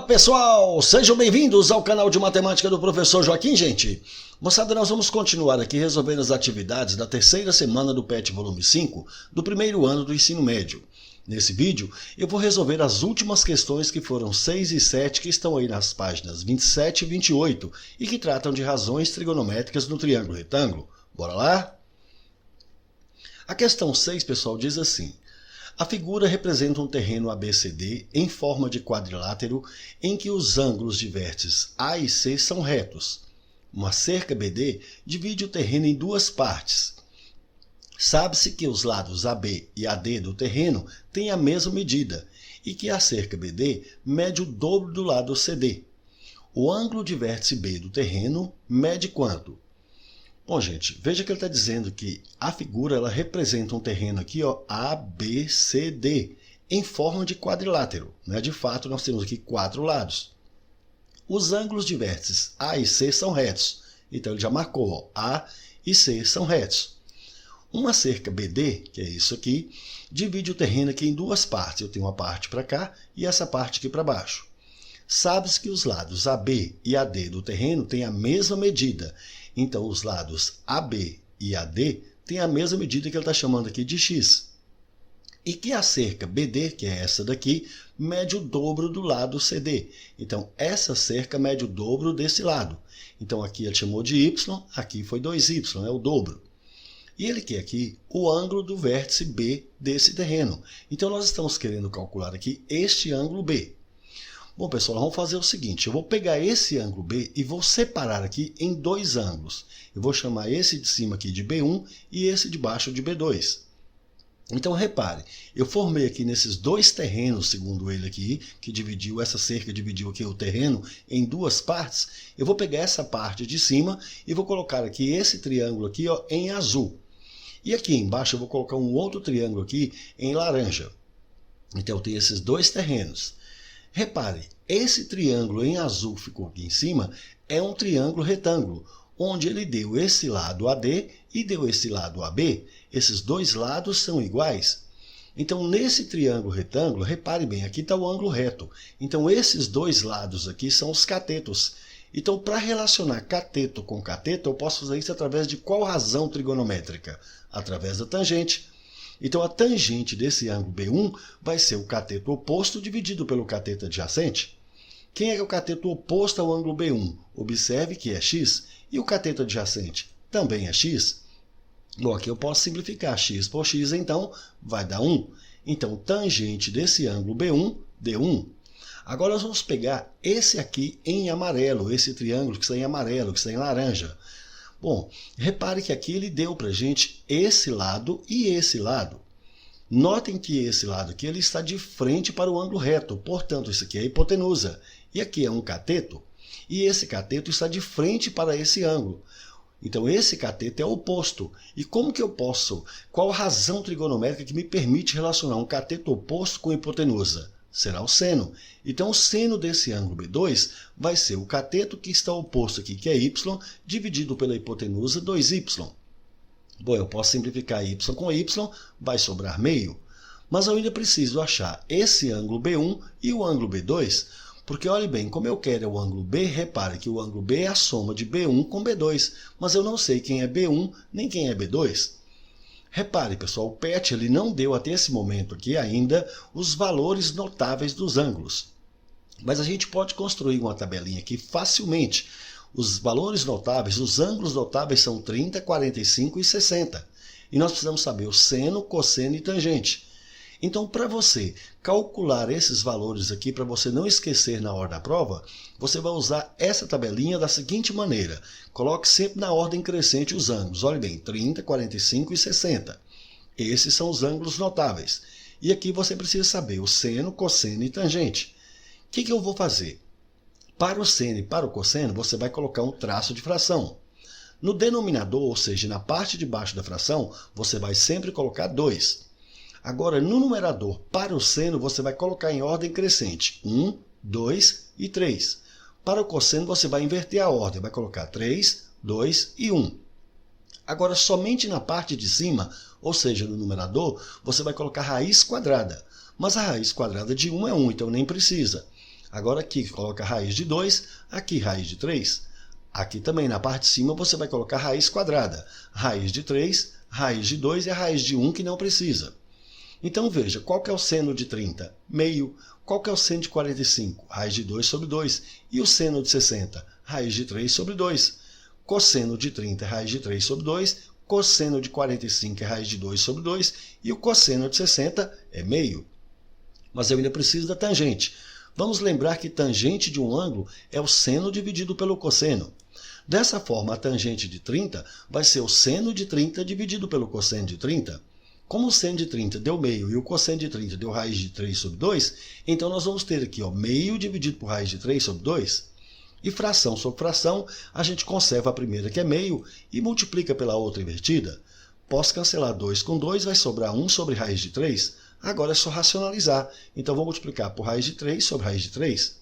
Pessoal, sejam bem-vindos ao canal de matemática do professor Joaquim, gente. Moçada, nós vamos continuar aqui resolvendo as atividades da terceira semana do PET volume 5 do primeiro ano do ensino médio. Nesse vídeo, eu vou resolver as últimas questões que foram 6 e 7 que estão aí nas páginas 27 e 28 e que tratam de razões trigonométricas no triângulo retângulo. Bora lá? A questão 6, pessoal, diz assim: a figura representa um terreno ABCD em forma de quadrilátero em que os ângulos de vértices A e C são retos. Uma cerca BD divide o terreno em duas partes. Sabe-se que os lados AB e AD do terreno têm a mesma medida e que a cerca BD mede o dobro do lado CD. O ângulo de vértice B do terreno mede quanto? Bom, gente, veja que ele está dizendo que a figura ela representa um terreno aqui, ó, ABCD, em forma de quadrilátero. Né? De fato, nós temos aqui 4 lados. Os ângulos de vértices A e C são retos. Então, ele já marcou, ó, A e C são retos. Uma cerca BD, que é isso aqui, divide o terreno aqui em duas partes. Eu tenho uma parte para cá e essa parte aqui para baixo. Sabe-se que os lados AB e AD do terreno têm a mesma medida. Então, os lados AB e AD têm a mesma medida que ele está chamando aqui de x. E que a cerca BD, que é essa daqui, mede o dobro do lado CD. Então, essa cerca mede o dobro desse lado. Então, aqui ele chamou de y, aqui foi 2y, é o dobro. E ele quer aqui o ângulo do vértice B desse terreno. Então, nós estamos querendo calcular aqui este ângulo B. Bom, pessoal, vamos fazer o seguinte, eu vou pegar esse ângulo B e vou separar aqui em dois ângulos. Eu vou chamar esse de cima aqui de B1 e esse de baixo de B2. Então, repare, eu formei aqui nesses dois terrenos, segundo ele aqui, que dividiu, essa cerca dividiu aqui o terreno em duas partes. Eu vou pegar essa parte de cima e vou colocar aqui esse triângulo aqui, ó, em azul. E aqui embaixo eu vou colocar um outro triângulo aqui em laranja. Então, eu tenho esses dois terrenos. Repare, esse triângulo em azul que ficou aqui em cima é um triângulo retângulo, onde ele deu esse lado AD e deu esse lado AB. Esses dois lados são iguais. Então, nesse triângulo retângulo, repare bem, aqui está o ângulo reto. Então, esses dois lados aqui são os catetos. Então, para relacionar cateto com cateto, eu posso fazer isso através de qual razão trigonométrica? Através da tangente. Então, a tangente desse ângulo B1 vai ser o cateto oposto dividido pelo cateto adjacente. Quem é o cateto oposto ao ângulo B1? Observe que é x. E o cateto adjacente também é x. Bom, aqui eu posso simplificar x por x, então vai dar 1. Então, tangente desse ângulo B1 deu 1. Agora, nós vamos pegar esse aqui em amarelo, esse triângulo que está em amarelo, que está em laranja. Bom, repare que aqui ele deu para a gente esse lado e esse lado. Notem que esse lado aqui ele está de frente para o ângulo reto, portanto, isso aqui é a hipotenusa. E aqui é um cateto, e esse cateto está de frente para esse ângulo. Então, esse cateto é oposto. E como que eu posso? Qual a razão trigonométrica que me permite relacionar um cateto oposto com hipotenusa? Será o seno. Então, o seno desse ângulo B2 vai ser o cateto que está oposto aqui, que é y, dividido pela hipotenusa 2y. Bom, eu posso simplificar y com y, vai sobrar meio. Mas eu ainda preciso achar esse ângulo B1 e o ângulo B2, porque, olhe bem, como eu quero o ângulo B, repare que o ângulo B é a soma de B1 com B2, mas eu não sei quem é B1 nem quem é B2. Repare, pessoal, o PET ele não deu até esse momento aqui ainda os valores notáveis dos ângulos. Mas a gente pode construir uma tabelinha aqui facilmente. Os valores notáveis, os ângulos notáveis são 30, 45 e 60. E nós precisamos saber o seno, cosseno e tangente. Então, para você calcular esses valores aqui, para você não esquecer na hora da prova, você vai usar essa tabelinha da seguinte maneira. Coloque sempre na ordem crescente os ângulos. Olha bem, 30, 45 e 60. Esses são os ângulos notáveis. E aqui você precisa saber o seno, cosseno e tangente. O que eu vou fazer? Para o seno e para o cosseno, você vai colocar um traço de fração. No denominador, ou seja, na parte de baixo da fração, você vai sempre colocar 2. Agora, no numerador, para o seno, você vai colocar em ordem crescente. 1, 2 e 3. Para o cosseno, você vai inverter a ordem. Vai colocar 3, 2 e 1. Agora, somente na parte de cima, ou seja, no numerador, você vai colocar raiz quadrada. Mas a raiz quadrada de 1 é 1, então nem precisa. Agora aqui coloca raiz de 2, aqui raiz de 3. Aqui também na parte de cima você vai colocar raiz quadrada. Raiz de 3, raiz de 2 e a raiz de 1 que não precisa. Então veja, qual que é o seno de 30? Meio. Qual que é o seno de 45? Raiz de 2 sobre 2. E o seno de 60? Raiz de 3 sobre 2. Cosseno de 30 é raiz de 3 sobre 2. Cosseno de 45 é raiz de 2 sobre 2. E o cosseno de 60 é meio. Mas eu ainda preciso da tangente. Vamos lembrar que tangente de um ângulo é o seno dividido pelo cosseno. Dessa forma, a tangente de 30 vai ser o seno de 30 dividido pelo cosseno de 30. Como o seno de 30 deu meio e o cosseno de 30 deu raiz de 3 sobre 2, então nós vamos ter aqui meio dividido por raiz de 3 sobre 2. E fração sobre fração, a gente conserva a primeira que é meio e multiplica pela outra invertida. Posso cancelar 2 com 2, vai sobrar 1 sobre raiz de 3. Agora é só racionalizar. Então vou multiplicar por raiz de 3 sobre raiz de 3.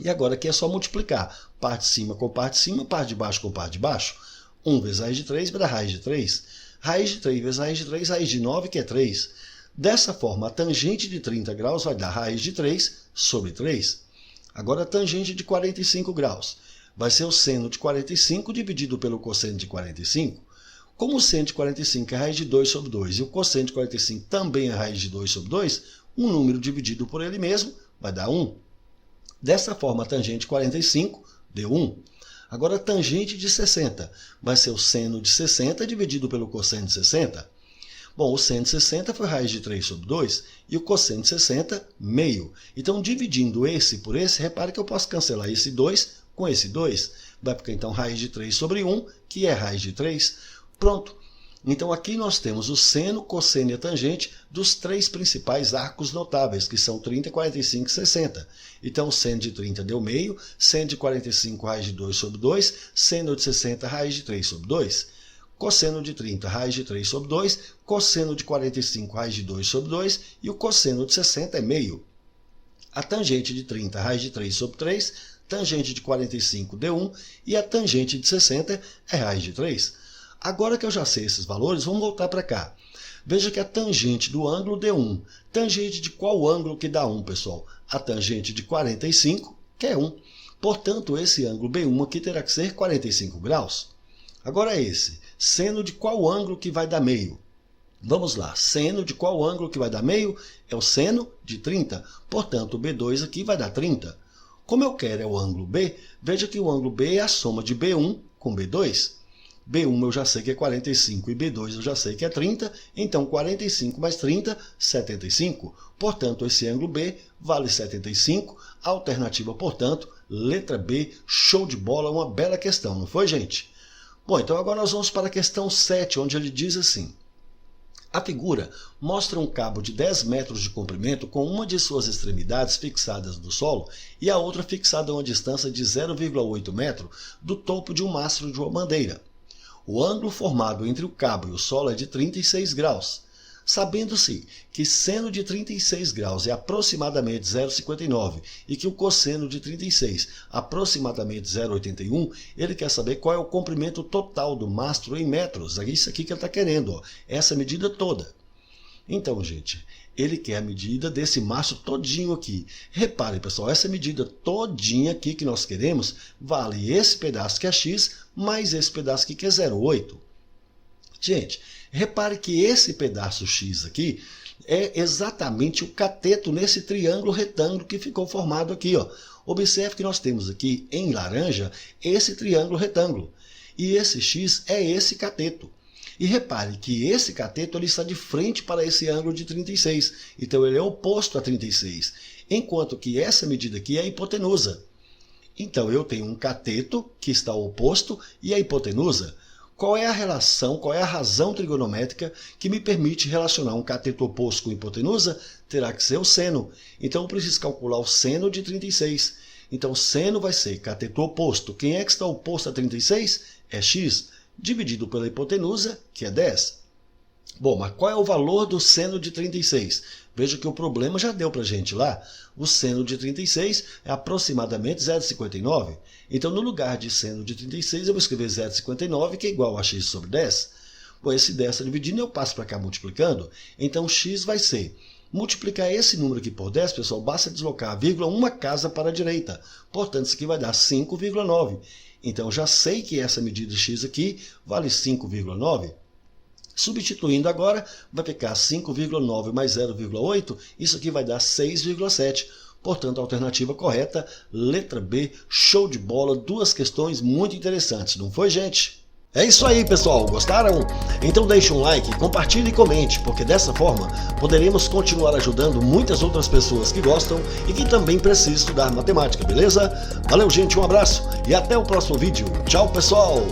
E agora aqui é só multiplicar. Parte de cima com parte de cima, parte de baixo com parte de baixo. 1 vezes raiz de 3 vai dar raiz de 3. Raiz de 3 vezes raiz de 3, raiz de 9, que é 3. Dessa forma, a tangente de 30 graus vai dar raiz de 3 sobre 3. Agora a tangente de 45 graus vai ser o seno de 45 dividido pelo cosseno de 45. Como o seno de 45 é raiz de 2 sobre 2 e o cosseno de 45 também é raiz de 2 sobre 2, um número dividido por ele mesmo vai dar 1. Dessa forma, a tangente de 45 deu 1. Agora, a tangente de 60 vai ser o seno de 60 dividido pelo cosseno de 60. Bom, o seno de 60 foi raiz de 3 sobre 2 e o cosseno de 60, meio. Então, dividindo esse por esse, repare que eu posso cancelar esse 2 com esse 2. Vai ficar, então, raiz de 3 sobre 1, que é raiz de 3. Pronto. Então, aqui nós temos o seno, cosseno e a tangente dos três principais arcos notáveis, que são 30, 45 e 60. Então, o seno de 30 deu meio, seno de 45, raiz de 2 sobre 2, seno de 60, raiz de 3 sobre 2. Cosseno de 30, raiz de 3 sobre 2, cosseno de 45, raiz de 2 sobre 2, e o cosseno de 60 é meio. A tangente de 30, raiz de 3 sobre 3, tangente de 45 deu 1, e a tangente de 60 é raiz de 3. Agora que eu já sei esses valores, vamos voltar para cá. Veja que a tangente do ângulo deu 1. Tangente de qual ângulo que dá 1, pessoal? A tangente de 45, que é 1. Portanto, esse ângulo B1 aqui terá que ser 45 graus. Agora esse, seno de qual ângulo que vai dar meio? Vamos lá, seno de qual ângulo que vai dar meio? É o seno de 30. Portanto, o B2 aqui vai dar 30. Como eu quero é o ângulo B, veja que o ângulo B é a soma de B1 com B2. B1 eu já sei que é 45 e B2 eu já sei que é 30, então 45 mais 30, 75. Portanto, esse ângulo B vale 75, alternativa, portanto, letra B, show de bola, uma bela questão, não foi, gente? Bom, então agora nós vamos para a questão 7, onde ele diz assim: a figura mostra um cabo de 10 metros de comprimento com uma de suas extremidades fixadas no solo e a outra fixada a uma distância de 0,8 metro do topo de um mastro de uma bandeira. O ângulo formado entre o cabo e o solo é de 36 graus. Sabendo-se que seno de 36 graus é aproximadamente 0,59 e que o cosseno de 36 aproximadamente 0,81, ele quer saber qual é o comprimento total do mastro em metros. É isso aqui que ele está querendo, ó, essa medida toda. Então, gente, ele quer a medida desse mastro todinho aqui. Repare, pessoal, essa medida todinha aqui que nós queremos vale esse pedaço que é x mais esse pedaço aqui que é 0,8. Gente, repare que esse pedaço x aqui é exatamente o cateto nesse triângulo retângulo que ficou formado aqui, ó. Observe que nós temos aqui em laranja esse triângulo retângulo. E esse x é esse cateto. E repare que esse cateto ele está de frente para esse ângulo de 36. Então ele é oposto a 36. Enquanto que essa medida aqui é a hipotenusa. Então eu tenho um cateto que está oposto e a hipotenusa. Qual é a relação, qual é a razão trigonométrica que me permite relacionar um cateto oposto com hipotenusa? Terá que ser o seno. Então eu preciso calcular o seno de 36. Então o seno vai ser cateto oposto. Quem é que está oposto a 36? É x, dividido pela hipotenusa, que é 10. Bom, mas qual é o valor do seno de 36? Veja que o problema já deu para a gente lá. O seno de 36 é aproximadamente 0,59. Então, no lugar de seno de 36, eu vou escrever 0,59, que é igual a x sobre 10. Bom, esse 10 está dividindo, eu passo para cá multiplicando. Então, x vai ser Multiplicar esse número aqui por 10, pessoal, basta deslocar a vírgula uma casa para a direita. Portanto, isso aqui vai dar 5,9. Então, eu já sei que essa medida x aqui vale 5,9. Substituindo agora, vai ficar 5,9 mais 0,8, isso aqui vai dar 6,7. Portanto, a alternativa correta, letra B, show de bola, duas questões muito interessantes, não foi, gente? É isso aí, pessoal, gostaram? Então deixe um like, compartilhe e comente, porque dessa forma poderemos continuar ajudando muitas outras pessoas que gostam e que também precisam estudar matemática, beleza? Valeu, gente, um abraço e até o próximo vídeo. Tchau, pessoal!